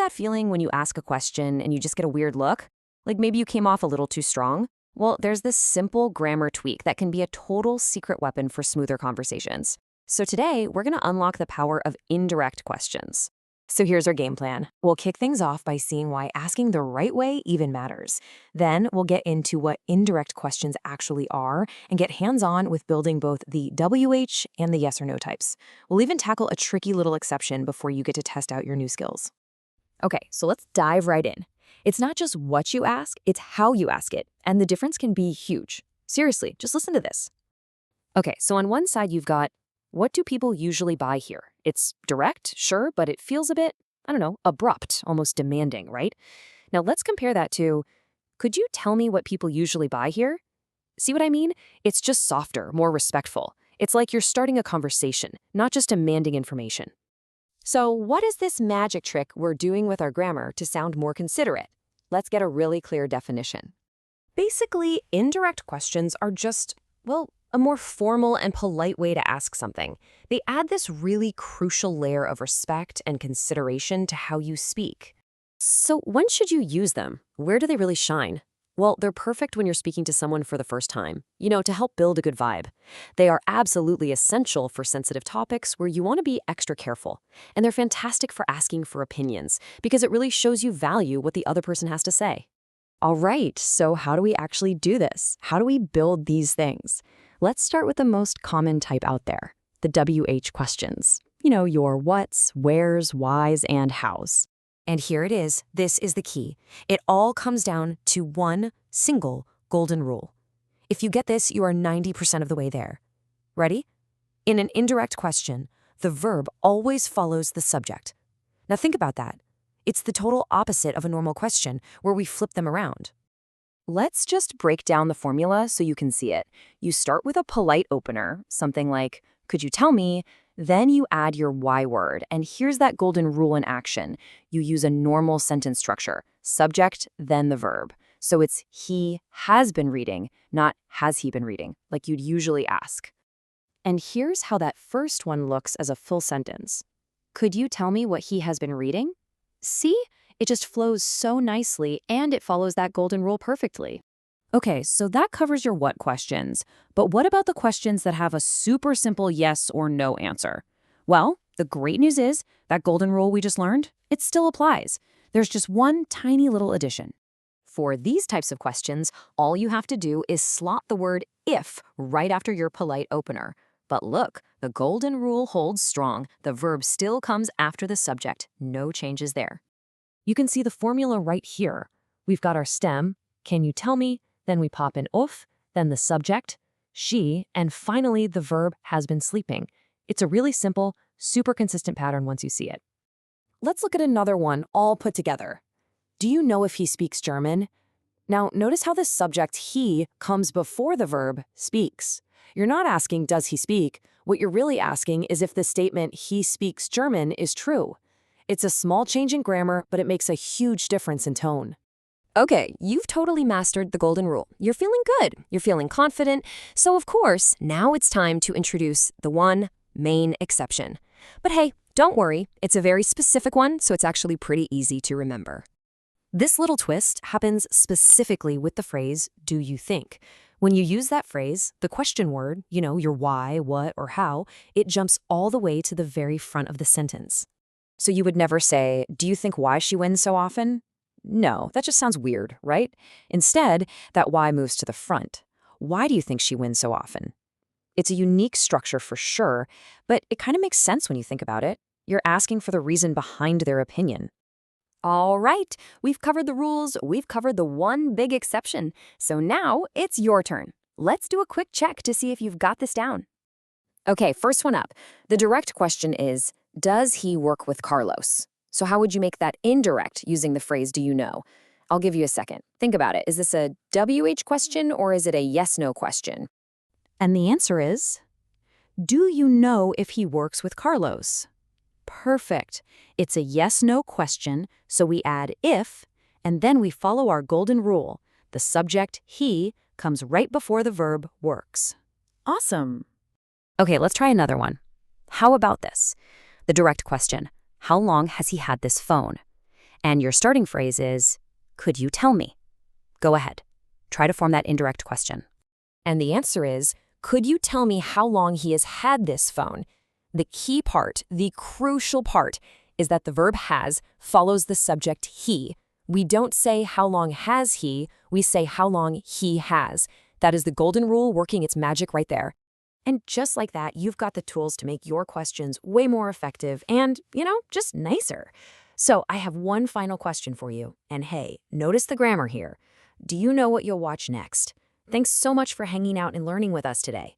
that feeling when you ask a question and you just get a weird look? Like maybe you came off a little too strong? Well, there's this simple grammar tweak that can be a total secret weapon for smoother conversations. So today, we're going to unlock the power of indirect questions. So here's our game plan. We'll kick things off by seeing why asking the right way even matters. Then we'll get into what indirect questions actually are and get hands-on with building both the WH and the yes or no types. We'll even tackle a tricky little exception before you get to test out your new skills. Okay, so let's dive right in. It's not just what you ask, it's how you ask it, and the difference can be huge. Seriously, just listen to this. Okay, so on one side you've got, what do people usually buy here? It's direct, sure, but it feels a bit, abrupt, almost demanding, right? Now let's compare that to, could you tell me what people usually buy here? See what I mean? It's just softer, more respectful. It's like you're starting a conversation, not just demanding information. So what is this magic trick we're doing with our grammar to sound more considerate? Let's get a really clear definition. Basically, indirect questions are just, a more formal and polite way to ask something. They add this really crucial layer of respect and consideration to how you speak. So when should you use them? Where do they really shine? Well, they're perfect when you're speaking to someone for the first time, to help build a good vibe. They are absolutely essential for sensitive topics where you want to be extra careful. And they're fantastic for asking for opinions because it really shows you value what the other person has to say. All right, so how do we actually do this? How do we build these things? Let's start with the most common type out there, the WH questions. Your whats, wheres, whys, and hows. And here it is. This is the key. It all comes down to one single golden rule. If you get this, you are 90% of the way there. Ready? In an indirect question, the verb always follows the subject. Now think about that. It's the total opposite of a normal question where we flip them around. Let's just break down the formula so you can see it. You start with a polite opener, something like, could you tell me? Then you add your why word, and here's that golden rule in action. You use a normal sentence structure, subject, then the verb. So it's he has been reading, not has he been reading, like you'd usually ask. And here's how that first one looks as a full sentence. Could you tell me what he has been reading? See? It just flows so nicely, and it follows that golden rule perfectly. Okay, so that covers your what questions. But what about the questions that have a super simple yes or no answer? Well, the great news is that golden rule we just learned, it still applies. There's just one tiny little addition. For these types of questions, all you have to do is slot the word if right after your polite opener. But look, the golden rule holds strong. The verb still comes after the subject. No changes there. You can see the formula right here. We've got our stem, can you tell me? Then we pop in oof, then the subject, she, and finally the verb has been sleeping. It's a really simple, super consistent pattern once you see it. Let's look at another one all put together. Do you know if he speaks German? Now, notice how the subject he comes before the verb speaks. You're not asking, does he speak? What you're really asking is if the statement he speaks German is true. It's a small change in grammar, but it makes a huge difference in tone. Okay, you've totally mastered the golden rule. You're feeling good. You're feeling confident. So of course, now it's time to introduce the one main exception. But hey, don't worry. It's a very specific one, so it's actually pretty easy to remember. This little twist happens specifically with the phrase, do you think? When you use that phrase, the question word, your why, what, or how, it jumps all the way to the very front of the sentence. So you would never say, do you think why she wins so often? No, that just sounds weird, right? Instead, that why moves to the front. Why do you think she wins so often? It's a unique structure for sure, but it kind of makes sense when you think about it. You're asking for the reason behind their opinion. All right, we've covered the rules, we've covered the one big exception. So now it's your turn. Let's do a quick check to see if you've got this down. Okay, first one up. The direct question is, does he work with Carlos? So how would you make that indirect using the phrase, do you know? I'll give you a second. Think about it. Is this a WH question or is it a yes-no question? And the answer is, do you know if he works with Carlos? Perfect. It's a yes-no question, so we add if, and then we follow our golden rule. The subject, he, comes right before the verb works. Awesome. Okay, let's try another one. How about this? The direct question, how long has he had this phone? And your starting phrase is, could you tell me? Go ahead. Try to form that indirect question. And the answer is, could you tell me how long he has had this phone? The key part, the crucial part, is that the verb has follows the subject he. We don't say how long has he, we say how long he has. That is the golden rule working its magic right there. And just like that, you've got the tools to make your questions way more effective and, just nicer. So I have one final question for you. And hey, notice the grammar here. Do you know what you'll watch next? Thanks so much for hanging out and learning with us today.